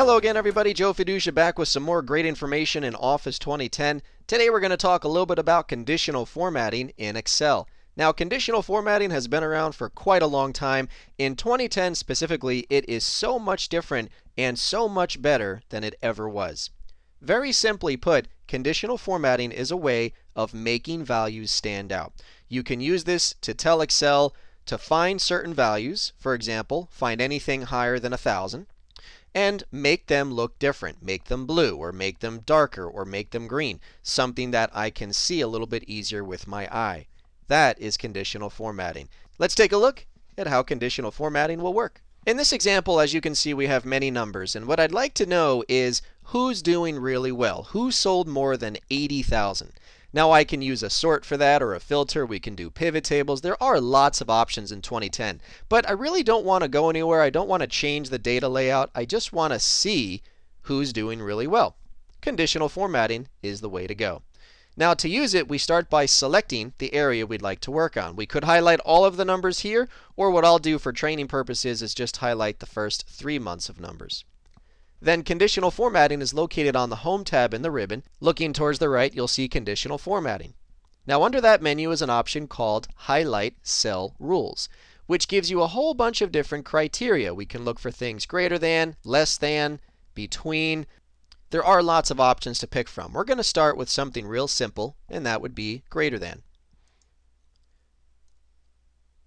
Hello again everybody, Joe Fiduccia back with some more great information in Office 2010. Today we're going to talk a little bit about conditional formatting in Excel. Now conditional formatting has been around for quite a long time. In 2010 specifically, it is so much different and so much better than it ever was. Very simply put, conditional formatting is a way of making values stand out. You can use this to tell Excel to find certain values, for example, find anything higher than 1,000. And make them look different, make them blue or make them darker or make them green, something that I can see a little bit easier with my eye. That is conditional formatting. Let's take a look at how conditional formatting will work. In this example, as you can see, we have many numbers, and what I'd like to know is who's doing really well, who sold more than 80,000. Now I can use a sort for that or a filter. We can do pivot tables. There are lots of options in 2010, but I really don't want to go anywhere. I don't want to change the data layout. I just want to see who's doing really well. Conditional formatting is the way to go. Now to use it, we start by selecting the area we'd like to work on. We could highlight all of the numbers here, or what I'll do for training purposes is just highlight the first 3 months of numbers. Then conditional formatting is located on the Home tab in the ribbon. Looking towards the right, you'll see conditional formatting. Now under that menu is an option called Highlight Cell Rules, which gives you a whole bunch of different criteria. We can look for things greater than, less than, between. There are lots of options to pick from. We're going to start with something real simple, and that would be greater than.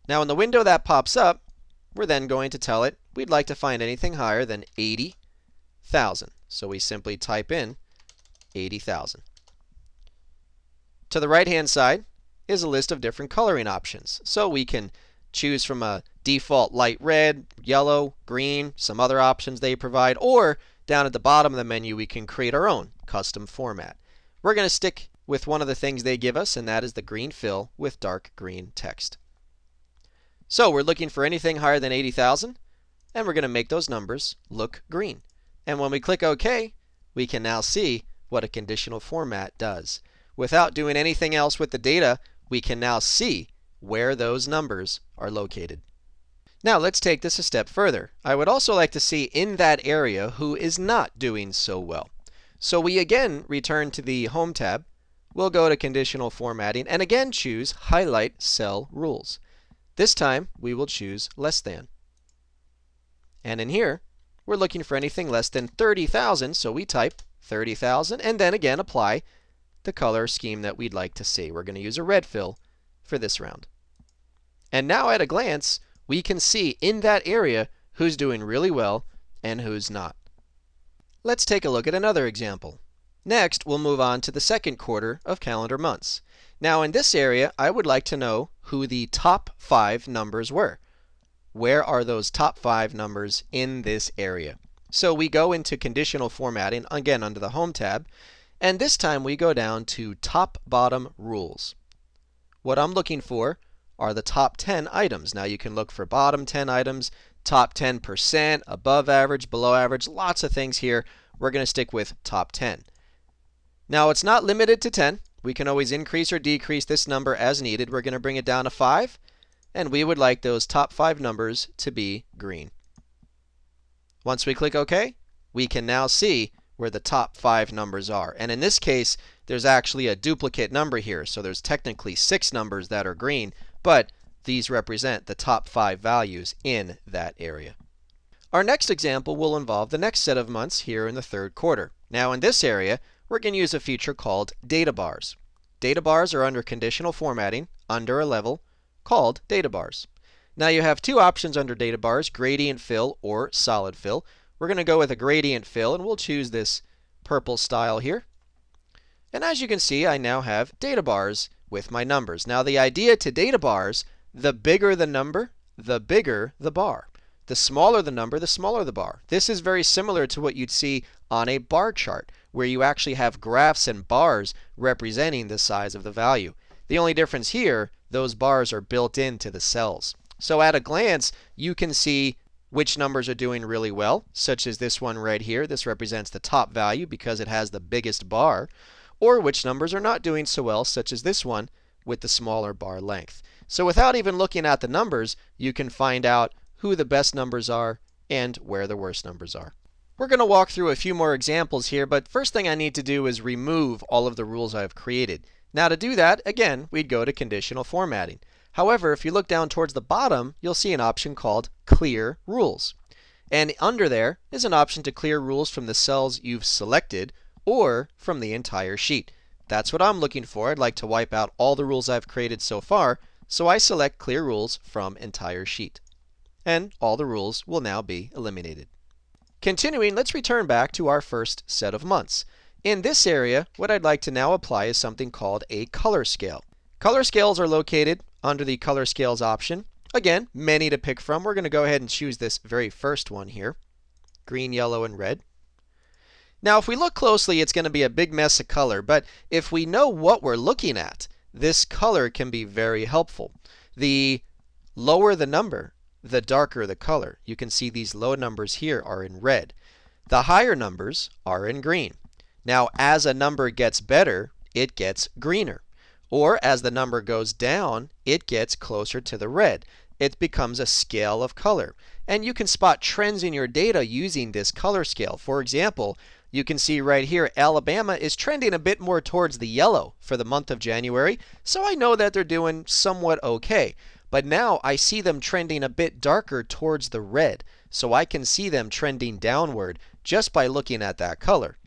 Now in the window that pops up, we're then going to tell it we'd like to find anything higher than 80,000. So we simply type in 80,000. To the right hand side is a list of different coloring options. So we can choose from a default light red, yellow, green, some other options they provide, or down at the bottom of the menu we can create our own custom format. We're going to stick with one of the things they give us, and that is the green fill with dark green text. So we're looking for anything higher than 80,000, and we're going to make those numbers look green. And when we click OK, we can now see what a conditional format does. Without doing anything else with the data, we can now see where those numbers are located. Now let's take this a step further. I would also like to see in that area who is not doing so well. So we again return to the Home tab. We'll go to Conditional Formatting and again choose Highlight Cell Rules. This time we will choose less than. And in here, we're looking for anything less than 30,000, so we type 30,000 and then again apply the color scheme that we'd like to see. We're going to use a red fill for this round. And now at a glance, we can see in that area who's doing really well and who's not. Let's take a look at another example. Next, we'll move on to the second quarter of calendar months. Now in this area, I would like to know who the top 5 numbers were. Where are those top 5 numbers in this area? So we go into Conditional Formatting, again under the Home tab, and this time we go down to Top Bottom Rules. What I'm looking for are the top 10 items. Now you can look for bottom 10 items, top 10%, above average, below average, lots of things here. We're going to stick with top 10. Now it's not limited to 10. We can always increase or decrease this number as needed. We're going to bring it down to 5. And we would like those top 5 numbers to be green. Once we click OK, we can now see where the top 5 numbers are. And in this case, there's actually a duplicate number here. So there's technically 6 numbers that are green, but these represent the top 5 values in that area. Our next example will involve the next set of months here in the third quarter. Now in this area, we're going to use a feature called data bars. Data bars are under Conditional Formatting, under a level called data bars. Now you have 2 options under data bars, gradient fill or solid fill. We're going to go with a gradient fill and we'll choose this purple style here. And as you can see, I now have data bars with my numbers. Now the idea to data bars, the bigger the number, the bigger the bar. The smaller the number, the smaller the bar. This is very similar to what you'd see on a bar chart, where you actually have graphs and bars representing the size of the value. The only difference here, those bars are built into the cells. So at a glance, you can see which numbers are doing really well, such as this one right here. This represents the top value because it has the biggest bar. Or which numbers are not doing so well, such as this one with the smaller bar length. So without even looking at the numbers, you can find out who the best numbers are and where the worst numbers are. We're going to walk through a few more examples here, but first thing I need to do is remove all of the rules I've created. Now to do that, again, we'd go to Conditional Formatting. However, if you look down towards the bottom, you'll see an option called Clear Rules. And under there is an option to clear rules from the cells you've selected or from the entire sheet. That's what I'm looking for. I'd like to wipe out all the rules I've created so far, so I select Clear Rules from Entire Sheet. And all the rules will now be eliminated. Continuing, let's return back to our first set of months. In this area, what I'd like to now apply is something called a color scale. Color scales are located under the Color Scales option. Again, many to pick from. We're going to go ahead and choose this very first one here, green, yellow, and red. Now, if we look closely, it's going to be a big mess of color, but if we know what we're looking at, this color can be very helpful. The lower the number, the darker the color. You can see these low numbers here are in red. The higher numbers are in green. Now, as a number gets better, it gets greener. Or as the number goes down, it gets closer to the red. It becomes a scale of color. And you can spot trends in your data using this color scale. For example, you can see right here, Alabama is trending a bit more towards the yellow for the month of January, so I know that they're doing somewhat okay. But now I see them trending a bit darker towards the red, so I can see them trending downward just by looking at that color.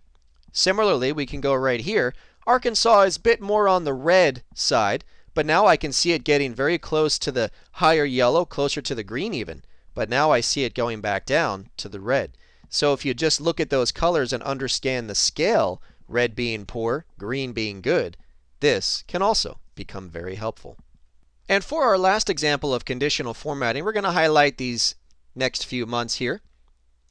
Similarly, we can go right here. Arkansas is a bit more on the red side, but now I can see it getting very close to the higher yellow, closer to the green even. But now I see it going back down to the red. So if you just look at those colors and understand the scale, red being poor, green being good, this can also become very helpful. And for our last example of conditional formatting, we're going to highlight these next few months here.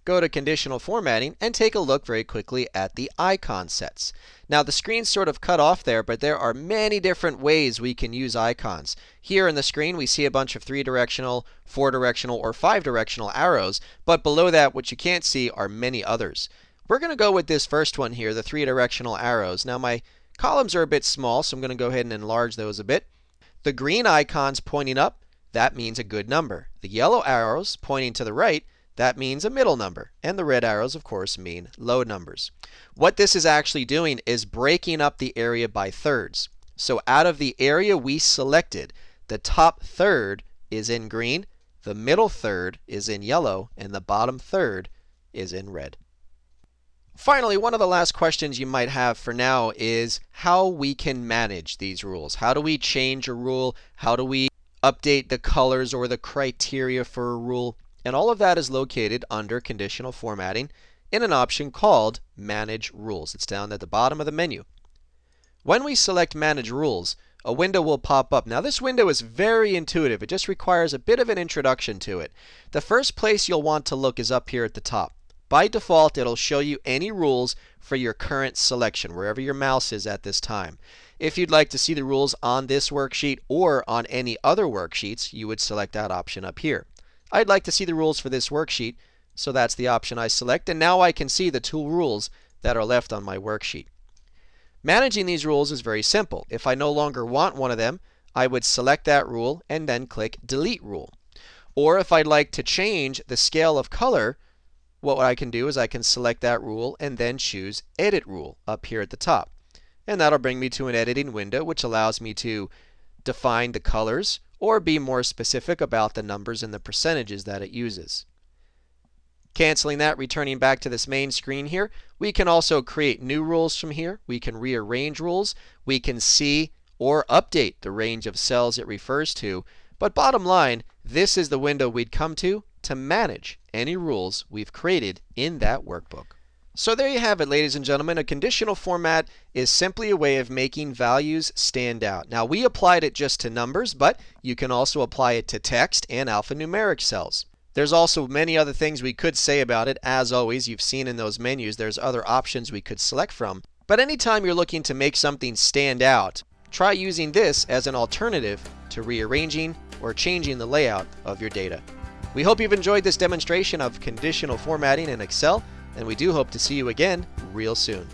Go to Conditional Formatting and take a look very quickly at the icon sets. Now the screen's sort of cut off there, but there are many different ways we can use icons. Here in the screen we see a bunch of 3-directional, 4-directional, or 5-directional arrows, but below that what you can't see are many others. We're going to go with this first one here, the 3-directional arrows. Now my columns are a bit small, so I'm going to go ahead and enlarge those a bit. The green icons pointing up, that means a good number. The yellow arrows pointing to the right, that means a middle number. And the red arrows, of course, mean low numbers. What this is actually doing is breaking up the area by thirds. So out of the area we selected, the top third is in green, the middle third is in yellow, and the bottom third is in red. Finally, one of the last questions you might have for now is how we can manage these rules. How do we change a rule? How do we update the colors or the criteria for a rule? And all of that is located under Conditional Formatting in an option called Manage Rules. It's down at the bottom of the menu. When we select Manage Rules, a window will pop up. Now this window is very intuitive. It just requires a bit of an introduction to it. The first place you'll want to look is up here at the top. By default, it'll show you any rules for your current selection, wherever your mouse is at this time. If you'd like to see the rules on this worksheet or on any other worksheets, you would select that option up here. I'd like to see the rules for this worksheet, so that's the option I select, and now I can see the 2 rules that are left on my worksheet. Managing these rules is very simple. If I no longer want one of them, I would select that rule and then click Delete Rule. Or if I'd like to change the scale of color, what I can do is I can select that rule and then choose Edit Rule up here at the top. And that'll bring me to an editing window which allows me to define the colors or be more specific about the numbers and the percentages that it uses. Canceling that, returning back to this main screen here, we can also create new rules from here. We can rearrange rules. We can see or update the range of cells it refers to. But bottom line, this is the window we'd come to manage any rules we've created in that workbook. So there you have it, ladies and gentlemen. A conditional format is simply a way of making values stand out. Now we applied it just to numbers, but you can also apply it to text and alphanumeric cells. There's also many other things we could say about it. As always, you've seen in those menus, there's other options we could select from. But anytime you're looking to make something stand out, try using this as an alternative to rearranging or changing the layout of your data. We hope you've enjoyed this demonstration of conditional formatting in Excel, and we do hope to see you again real soon.